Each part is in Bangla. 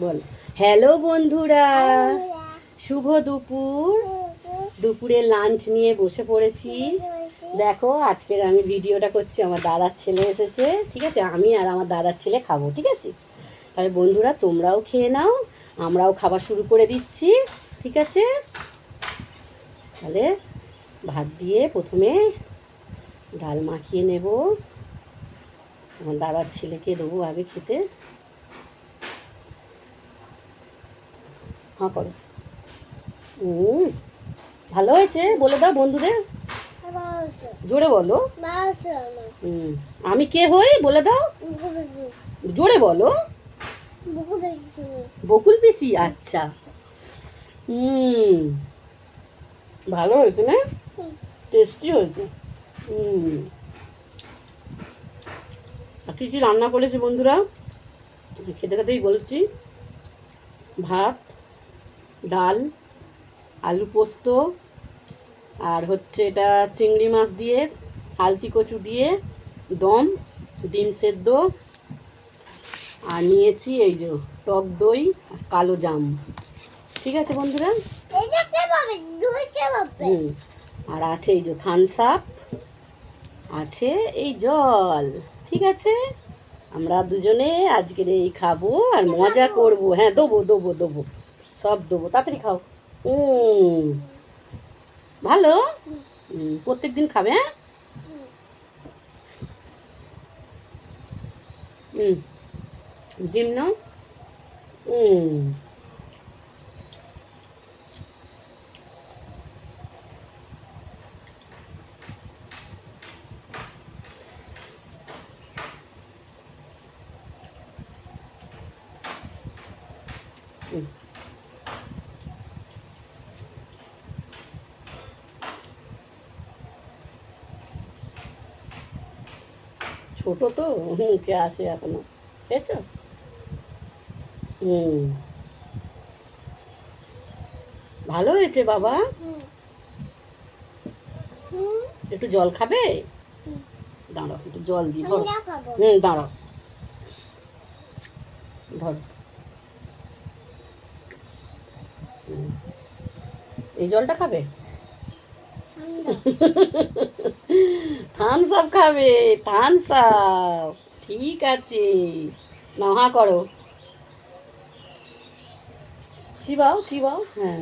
বল হ্যালো বন্ধুরা, শুভ দুপুর। দুপুরে লাঞ্চ নিয়ে বসে পড়েছি। দেখো আজকের আমি ভিডিওটা করছি, আমার দাদার ছেলে এসেছে, ঠিক আছে? আমি আর আমার দাদার ছেলে খাবো, ঠিক আছে? তাহলে বন্ধুরা তোমরাও খেয়ে নাও, আমরাও খাবার শুরু করে দিচ্ছি, ঠিক আছে? তাহলে ভাত দিয়ে প্রথমে ডাল মাখিয়ে নেব। আমার দাদার ছেলেকে দেবো আগে খেতে। হ্যাঁ করো। ভালো হয়েছে বলে দাও বন্ধুদের, জোরে বলো। আমি কে হই বলে দাও, জোরে বলো। বকুল পিসি, আচ্ছা। ভালো হয়েছে না? টেস্টি হয়েছে। আর কী কী রান্না করেছি বন্ধুরা খেতে খেতেই বলছি। ভাত, ডাল, আলু পোস্ত, আর হচ্ছে এটা চিংড়ি মাছ দিয়ে হালতি কচু দিয়ে দম, ডিম সেদ্ধ, আর নিয়েছি এই যে টক দই আর কালো জাম, ঠিক আছে বন্ধুরা? আর আছে এই যে থামস আপ, আছে এই জল, ঠিক আছে? আমরা দুজনে আজকের এই খাবো আর মজা করব। হ্যাঁ দেবো দেবো দেবো, সব দেবো, তাড়াতাড়ি খাও। ভালো, প্রত্যেক দিন খাবে। হ্যাঁ, ডিম নাও। ছোট তো মুখে আছে এখনো, খেয়েছ? ভালো হয়েছে বাবা। একটু জল খাবে? দাঁড়াও একটু জল দিই, ধরো। দাঁড়াও, ধরো। এই জলটা খাবে? থামস আপ খাবে, থামস আপ, ঠিক আছে। নাও হা করো, চিবাও চিবাও। হ্যাঁ,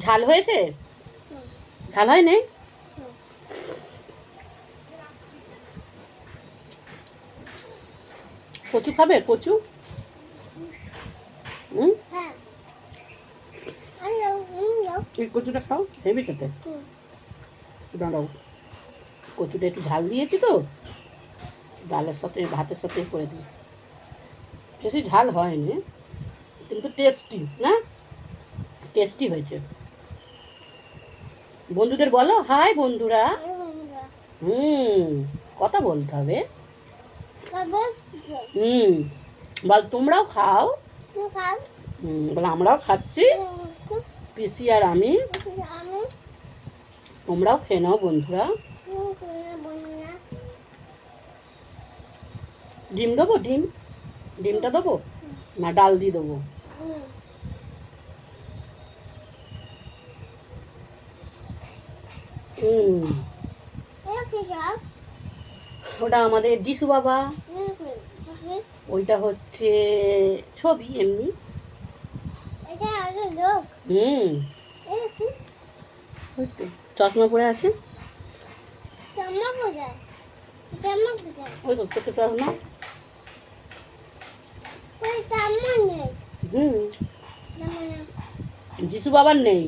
ঝাল হয়েছে? ঝাল হয় নেই? কচু খাবে? কচু? এই কচুটা খাও, হেবি খেতে। দাঁড়াও, কচুটা একটু ঝাল দিয়েছি তো, ডালের সাথে ভাতের সাথে করে দিই। বেশি ঝাল হয়নি কিন্তু টেস্টি না, টেস্টি হয়েছে। বন্ধুদের বলো হাই বন্ধুরা। কথা বলতে হবে। বল তোমরাও খাও। বল আমরাও খাচ্ছি, পিসি আর আমি। তোমরাও খেয়ে নাও বন্ধুরা। ডিম দেবো? ডিমটা দেবো না ডাল দিয়ে দেবো? ওটা আমাদের যিশু বাবা, ওইটা হচ্ছে ছবি এমনি। চশমা পরে আছে, ওই তো ছোট্ট চশমা। যিশু বাবার নেই।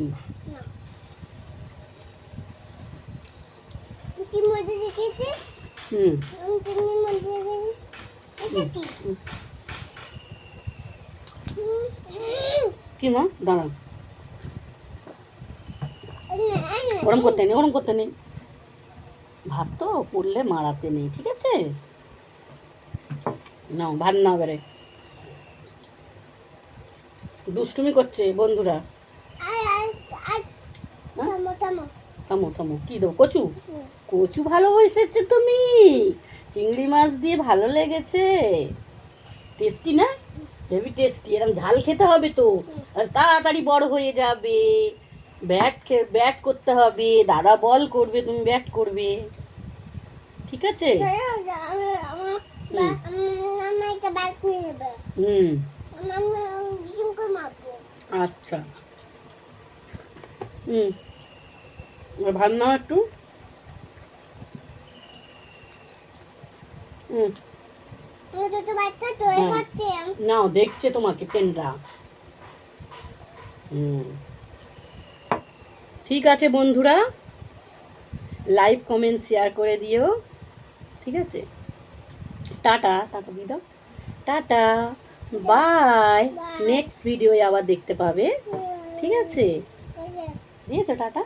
কি মা, দাঁড়াও, ওরম করতে নেই, ওরম করতে নেই। ভাত তো পড়লে মারাতে নেই, ঠিক আছে? নাও ভাত নাও, বেড়ে দুষ্টুমি করছে বন্ধুরা। থামো থামো, কি দেবো? কচু? কচু ভালো এসেছে তুমি, চিংড়ি মাছ দিয়ে ভালো লেগেছে। টেস্টি না? Heavy tasty. এরকম ঝাল খেতে হবে তো, আর তাড়াতাড়ি বড় হয়ে যাবে। ব্যাট করতে হবে, দাদা বল করবে, তুমি ব্যাট করবে, ঠিক আছে? হুম, আচ্ছা। হুম, ভাত নাও একটু। হুম, নাও, দেখছে তোমাকে পেনরা। হুম, ঠিক আছে বন্ধুরা, লাইক কমেন্ট শেয়ার করে দিও, ঠিক আছে? টাটা, টাটা দিয়ে দাও, টাটা, বাই। নেক্সট ভিডিওয়ে আবার দেখতে পাবে, ঠিক আছে? দিয়েছো টাটা?